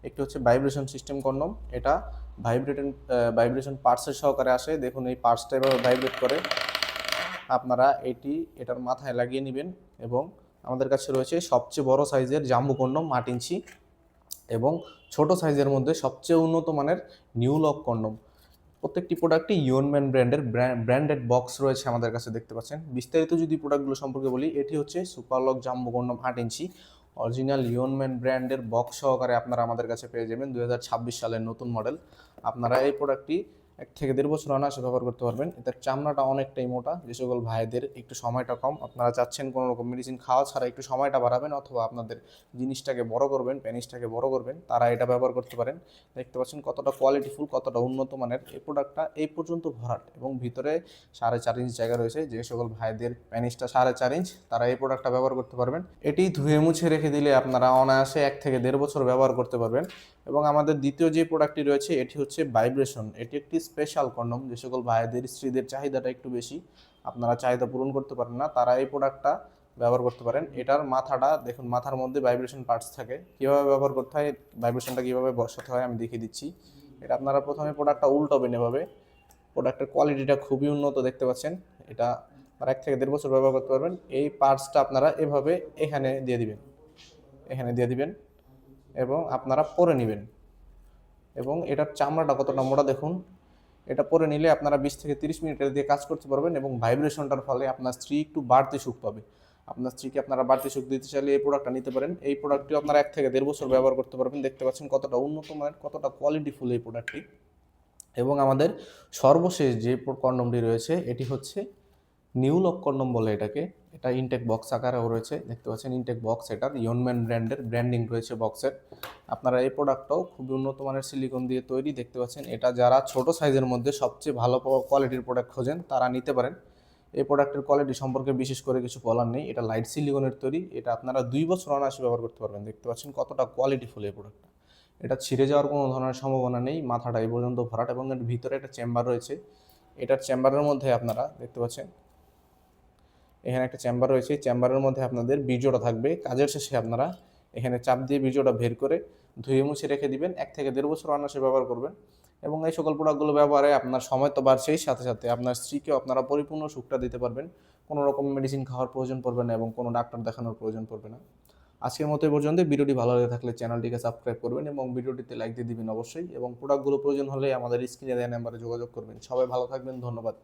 একটি হচ্ছে vibration system condom. এটা ভাইব্রেশন পার্টসের সহকারে আসে। দেখুন এই পার্টসটা এভাবে ভাইব্রেট করে। আপনারা এটার মাথায় লাগিয়ে নেবেন। এবং আমাদের কাছে রয়েছে সবচেয়ে বড় সাইজের জাম্বো কন্ডম 8 ইঞ্চি, এবং ছোট সাইজের মধ্যে সবচেয়ে উন্নত মানের নিউ লক কন্ডম। প্রত্যেকটি প্রোডাক্টই ইয়নম্যান ব্র্যান্ডেড বক্স রয়েছে আমাদের কাছে, দেখতে পাচ্ছেন। বিস্তারিত যদি প্রোডাক্টগুলো সম্পর্কে বলি, এটি হচ্ছে সুপারলক জাম্বো কন্ডম 8 ইঞ্চি, অরিজিনাল ইয়নম্যান ব্র্যান্ডের বক্স সহকারে আপনারা আমাদের কাছে পেয়ে যাবেন। 2026 সালের নতুন মডেল। আপনারা এই প্রোডাক্টটি 1 থেকে 1.5 বছর অনায়াসে ব্যবহার করতে পারবেন। এটার চামড়াটা অনেকটাই মোটা। যে সকল ভাইদের একটু সময়টা কম, আপনারা চাচ্ছেন কোনো রকম মেডিসিন খাওয়া ছাড়া একটু সময়টা বাড়াবেন অথবা আপনাদের জিনিসটাকে বড় করবেন, পেনিসটাকে বড় করবেন, তারা এটা ব্যবহার করতে পারেন। দেখতে পাচ্ছেন কতটা কোয়ালিটিফুল, কতটা উন্নত মানের। এই প্রোডাক্টটা এই পর্যন্ত ভরাট এবং ভিতরে 4.5 ইঞ্চ জায়গা রয়েছে। যে সকল ভাইদের প্যানিসটা 4.5 ইঞ্চ, তারা এই প্রোডাক্টটা ব্যবহার করতে পারবেন। এটি ধুয়ে মুছে রেখে দিলে আপনারা অনায়াসে 1 থেকে 1.5 বছর ব্যবহার করতে পারবেন। এবং আমাদের দ্বিতীয় যে প্রোডাক্টটি রয়েছে, এটি হচ্ছে ভাইব্রেশন। এটি একটি স্পেশাল কন্ডম। যে সকল ভাইদের স্ত্রীদের চাহিদাটা একটু বেশি, আপনারা চাহিদা পূরণ করতে পারেন না, তারা এই প্রোডাক্টটা ব্যবহার করতে পারেন। এটার মাথাটা দেখুন, মাথার মধ্যে ভাইব্রেশন পার্টস থাকে। কীভাবে ব্যবহার করতে হয়, ভাইব্রেশনটা কীভাবে বসাতে হয় আমি দেখিয়ে দিচ্ছি। এটা আপনারা প্রথমে প্রোডাক্টটা উল্টাবেন এভাবে। প্রোডাক্টের কোয়ালিটিটা খুবই উন্নত, দেখতে পাচ্ছেন। এটা আপনারা 1 থেকে 1.5 বছর ব্যবহার করতে পারবেন। এই পার্টসটা আপনারা এভাবে এখানে দিয়ে দিবেন এবং আপনারা পরে নেবেন। এবং এটার চামড়াটা কতটা মোটা দেখুন। এটা পরে নিলে আপনারা 20 থেকে 30 মিনিট এটা দিয়ে কাজ করতে পারবেন। এবং ভাইব্রেশনটার ফলে আপনার স্ত্রী একটু বাড়তি সুখ পাবে। আপনার স্ত্রীকে আপনারা বাড়তি সুখ দিতে চাইলে এই প্রোডাক্টটা নিতে পারেন। এই প্রোডাক্টটি আপনারা 1 থেকে 1.5 বছর ব্যবহার করতে পারবেন। দেখতে পাচ্ছেন কতটা উন্নত মানের, কতটা কোয়ালিটিফুল এই প্রোডাক্টটি। এবং আমাদের সর্বশেষ যে কন্ডমটি রয়েছে, এটি হচ্ছে নিউ লক কন্ডম বলে এটাকে। এটা ইনটেক বক্স আকারেও রয়েছে, দেখতে পাচ্ছেন ইনটেক বক্স। এটার ইয়নম্যান ব্র্যান্ডের ব্র্যান্ডিং রয়েছে বক্সের। আপনারা এই প্রোডাক্টটাও খুবই উন্নত মানের সিলিকন দিয়ে তৈরি, দেখতে পাচ্ছেন। এটা যারা ছোট সাইজের মধ্যে সবচেয়ে ভালো কোয়ালিটির প্রোডাক্ট খোঁজেন, তারা নিতে পারেন। এই প্রোডাক্টের কোয়ালিটি সম্পর্কে বিশেষ করে কিছু বলার নেই। এটা লাইট সিলিকনের তৈরি। এটা আপনারা 2 বছর অনায়াসে ব্যবহার করতে পারবেন। দেখতে পাচ্ছেন কতটা কোয়ালিটিফুল এই প্রোডাক্টটা। এটা ছিঁড়ে যাওয়ার কোনো ধরনের সম্ভাবনা নেই। মাথাটা এই পর্যন্ত ভরাট এবং এর ভিতরে একটা চেম্বার রয়েছে। এটার চেম্বারের মধ্যে আপনারা দেখতে পাচ্ছেন এখানে একটা চেম্বার রয়েছে। চেম্বারের মধ্যে আপনাদের বীর্যটা থাকবে। কাজের শেষে আপনারা এখানে চাপ দিয়ে বীর্যটা বের করে ধুয়ে মুছে রেখে দিবেন। 1 থেকে 1.5 বছর অনায়াসে ব্যবহার করবেন। এবং এই সকল প্রোডাক্টগুলো ব্যবহারে আপনার সময় তো বাড়ছেই, সাথে সাথে আপনার স্ত্রীকেও আপনারা পরিপূর্ণ সুখটা দিতে পারবেন। কোনো রকম মেডিসিন খাওয়ার প্রয়োজন পড়বে না এবং কোনো ডাক্তার দেখানোর প্রয়োজন পড়বে না। আজকের মতো এই পর্যন্ত। ভিডিওটি ভালো লেগে থাকলে চ্যানেলটিকে সাবস্ক্রাইব করবেন এবং ভিডিওটিতে লাইক দিয়ে দিবেন অবশ্যই। এবং প্রোডাক্টগুলো প্রয়োজন হলে আমাদের স্ক্রিনে দেওয়া নাম্বারে যোগাযোগ করবেন। সবাই ভালো থাকবেন, ধন্যবাদ।